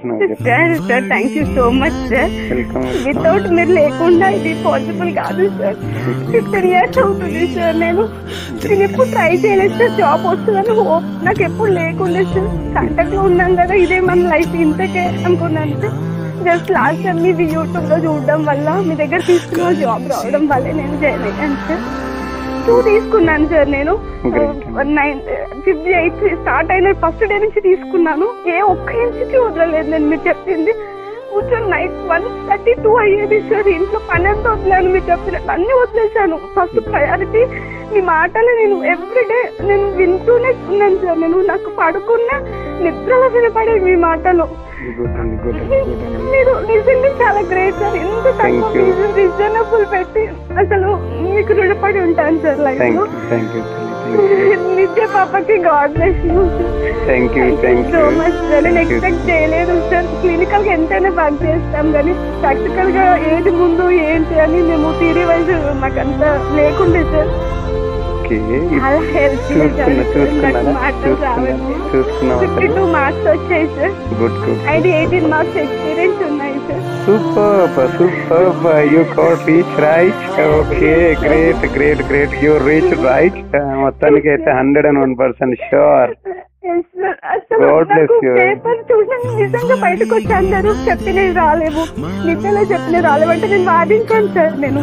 Sir thank you so much sir. Without మీరు లేకుండా ఇది పాసిబుల్ కాదు సార్. 15 years అవుతుంది సార్. నేను ఎప్పుడు ట్రై చేయలేదు సార్. జాబ్ వస్తుందని హోప్ నాకు ఎప్పుడు లేకుండా సార్. కాంటాక్ట్ లో ఉన్నాం కదా, ఇదే మన లైఫ్ ఇంతకే అనుకున్నాను సార్. జస్ట్ లాస్ట్ టైం మీది యూట్యూబ్ లో చూడడం వల్ల మీ దగ్గర తీసుకున్న జాబ్ రావడం వల్ల నేను జాయిన్ అయ్యాను సార్. 2 తీసుకున్నాను సార్. నేను 5th 8th స్టార్ట్ అయిన ఫస్ట్ డే నుంచి తీసుకున్నాను. ఏ ఒక్క ఇంచుకి వదలలేదు. నేను మీరు చెప్పింది కూర్చొని నైట్ 1:32 అయ్యేది సార్. ఇంట్లో పని అంతా వదిలేను. మీరు చెప్పినట్టు అన్ని వదిలేసాను. ఫస్ట్ ప్రయారిటీ మీ మాటలు నేను ఎవ్రీడే నేను వింటూనే ఉన్నాను సార్. నేను నాకు పడుకున్న నిద్రలో వినపడే మీ మాటలు. మీరు నిజంగా చాలా గ్రేట్ సార్. ఎంత తక్కువ రీజనబుల్ పెట్టి అసలు మీకు రుణపడి ఉంటాను సార్ లైఫ్ లో. నిత్య పాపకి God bless you. Thank you so much sir. నేను ఎక్స్పెక్ట్ చేయలేదు సార్. క్లినికల్ గా ఎంతైనా వర్క్ చేస్తాం కానీ ప్రాక్టికల్ గా ఏది ముందు ఏంటి అని మేము థియరీ వైజ్ మాకు అంత లేకుండే సార్. చాలా హెల్ప్ 52 మార్క్స్ వచ్చాయి సార్. అయితే 18 మార్క్స్ ఎక్స్పీరియన్స్ ఉన్నాయి sir. Superb. You got reached right. Okay, great. You reached right. మొత్తానికి అయితే 101% sure. పేపర్ చూసిన నిజంగా బయటకు వచ్చి అందరూ చెప్పినవి రాలేవు, నిజంగా చెప్పినవి రాలేవు అంటే నేను వాదించాను సార్. నేను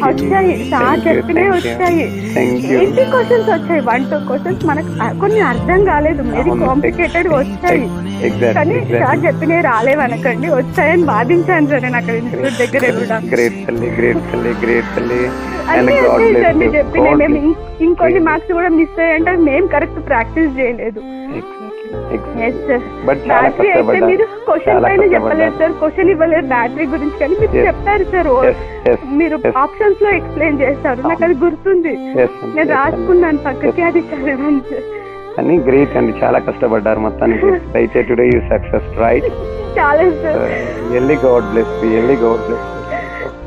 వచ్చాయి సార్ చెప్పినవి వచ్చాయి. 80 క్వశ్చన్స్ వచ్చాయి. 1-2 క్వశ్చన్స్ మనకు కొన్ని అర్థం కాలేదు. వెరీ కాంప్లికేటెడ్ వచ్చాయి కానీ సార్ చెప్పినవి రాలేవు అనకండి, వచ్చాయని వాదించాను సార్. నేను అక్కడ ఇన్స్టిట్యూట్ దగ్గర కూడా అన్నీ వచ్చాయి సార్. మీరు చెప్పిన మేము ఇంకొన్ని మార్క్స్ కూడా మిస్ అయ్యంటే మేము కరెక్ట్ ప్రాక్టీస్ చేయలేదు. బ్యాటరీ అయితే మీరు క్వశ్చన్ పైన చెప్పలేదు సార్. క్వశ్చన్ ఇవ్వలేదు బ్యాటరీ గురించి కానీ మీరు చెప్పారు సార్. మీరు ఆప్షన్స్ లో ఎక్స్ప్లెయిన్ చేస్తారు. నాకు అది గుర్తుంది. నేను రాసుకున్నాను పక్కకి, అది చదివాను సార్. అని గ్రేట్ అండి. చాలా కష్టపడ్డారు మొత్తానికి. అయితే టుడే యూ సక్సెస్ రైట్. చాలా సార్. ఎల్లి God bless you.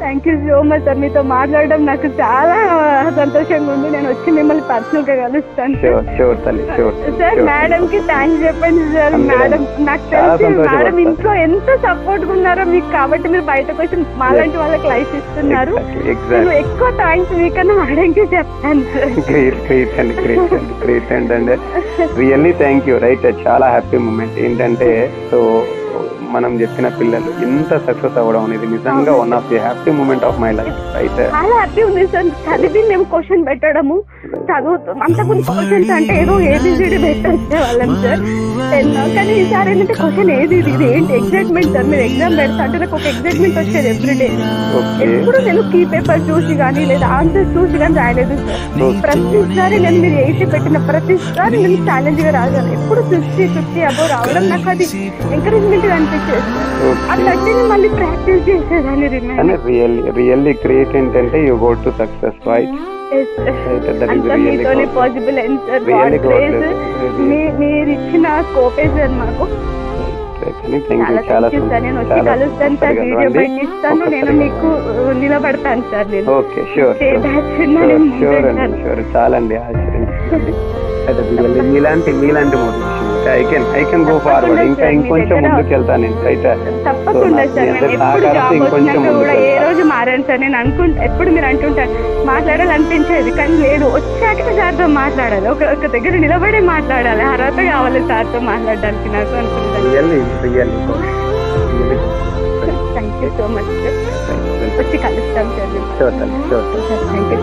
Thank you so much sir. మీతో మాట్లాడడం నాకు చాలా సంతోషంగా ఉంది. నేను వచ్చి మిమ్మల్ని పర్సనల్ గా కలుస్తాను సార్. మేడం కి థ్యాంక్స్ చెప్పండి సార్. మేడం నాకు తెలిసి మేడం ఇంట్లో ఎంత సపోర్ట్ గా ఉన్నారో మీకు, కాబట్టి మీరు బయటకు వచ్చి మాలాంటి వాళ్ళకి లైఫ్ ఇస్తున్నారు. నేను ఎక్కువ థ్యాంక్స్ మీకన్నా మేడంకి చెప్తాను సార్. గ్రేట్ అండి. Really thank you right. చాలా హ్యాపీ మూమెంట్. ఏంటంటే సో మనం చెప్పిన పిల్లలు ఇంత సక్సెస్ అవ్వడం అనేది నిజంగా one of the happy moment of my life. అయితే చాలా హ్యాపీ ఉంది సార్. చదివి మేము క్వశ్చన్ పెట్టడము చదువుతాం. అంతకుముందు క్వశ్చన్స్ అంటే ఏదో ఏబిసిడి పెట్టొచ్చే వాళ్ళం సార్ 10. కానీ ఈసారి ఏంటంటే క్వశ్చన్ ఇది ఏంటి ఎగ్జైట్మెంట్ సార్. మీరు ఎగ్జామ్ పెడతా అంటే నాకు ఒక ఎగ్జైట్మెంట్ వచ్చేది ఎవ్రీడే. ఎప్పుడు నేను కీ పేపర్ చూసి కానీ లేదా ఆన్సర్ చూసి కానీ రాయలేదు సార్. ప్రతిసారి నేను మీరు 80 పెట్టిన ప్రతిసారి నేను ఛాలెంజ్ గా రాగాను. ఎప్పుడు 50 అబోవ్ రావడం నాకు అది ఎంకరేజ్మెంట్ అనిపించింది. మళ్ళీ ప్రాక్టీస్ చేసేదాన్ని. Really great. ఏంటంటే you go to success right. మీతోనే పాసిబుల్ అయింది సార్. మీరు ఇచ్చిన స్కోపే సార్ మాకు. నేను వచ్చి కలుస్తాను సార్. వీడియో పెట్టిస్తాను. నేను మీకు నిలబడతాను సార్. నేను చాలండి ఆశ్చర్యం. మీలాంటి motivation I can go forward. ఇంకా ఇంకొంచెం ముందుకు వెళ్తాను నేను. అయితే తప్పకుండా సార్. నేను ఎప్పుడు జాబ్ వచ్చినాక కూడా ఏ రోజు మారాను సార్. నేను అనుకుంటా ఎప్పుడు మీరు అంటుంటారు మాట్లాడాలనిపించేది కానీ లేదు, వచ్చాక సార్తో మాట్లాడాలి. ఒక దగ్గర నిలబడే మాట్లాడాలి. అర్హత కావాలి సార్తో మాట్లాడడానికి నాకు అనుకుంటాను. Thank you so much sir. వచ్చి కలుస్తాం సార్. Thank you.